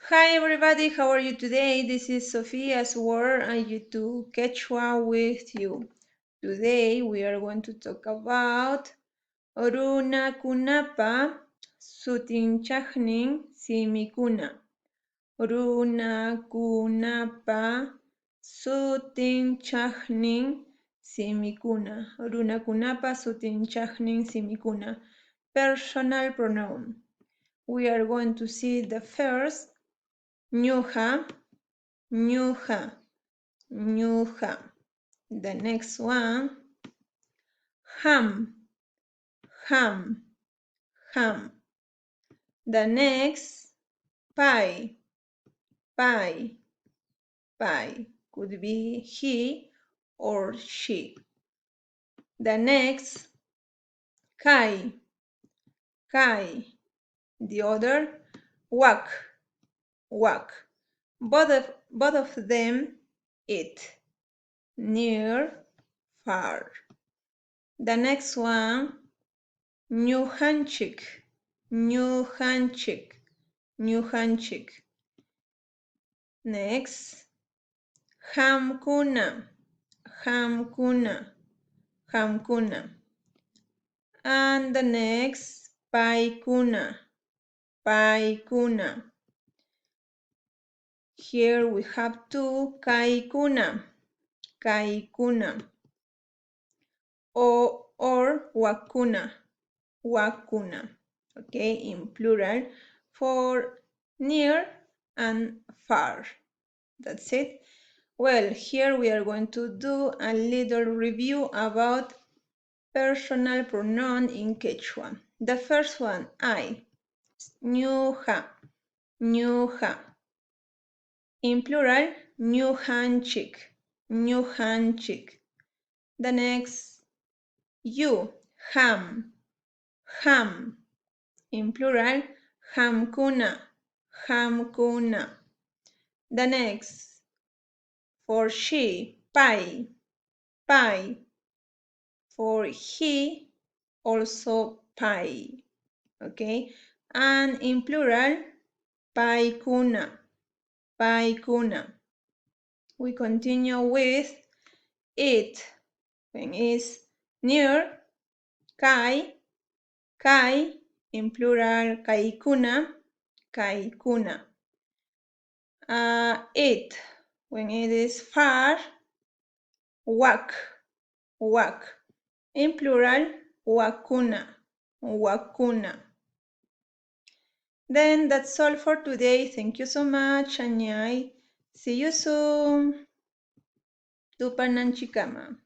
Hi everybody, how are you today? This is Sophia's Word and you do Quechua with you. Today we are going to talk about Runakunapa, Sutinchaqnin, Simikuna. Runakunapa, Sutinchaqnin, Simikuna. Runakunapa, Sutinchaqnin, Simikuna. Personal pronoun. We are going to see the first Ñuqa, ñuqa, ñuqa. The next one, ham, ham, ham. The next, pie, pie, pie. Could be he or she. The next, kai, kai. The other, wak, wak. Both of them eat, near, far. The next one, Ñuqanchik, ñuqanchik, ñuqanchik. Next, hamkuna, hamkuna, hamkuna. And the next, paikuna, paikuna. Here we have two, kaikuna, kaikuna. Or wakuna, wakuna. Okay, in plural for near and far. That's it. Well, here we are going to do a little review about personal pronoun in Quechua. The first one, I, ñuqa, ñuqa. In plural, ñuqanchik, ñuqanchik. The next, you, ham, ham. In plural, hamkuna, hamkuna. The next, for she, pai, pai. For he, also pai. Okay, and in plural, paikuna, paikuna. We continue with it. When it's near, kai, kai. In plural, kaikuna, kaikuna. It, when it is far, wak, wak. In plural, wakuna, wakuna. Then that's all for today. Thank you so much, Anyai. See you soon. Tupananchikama.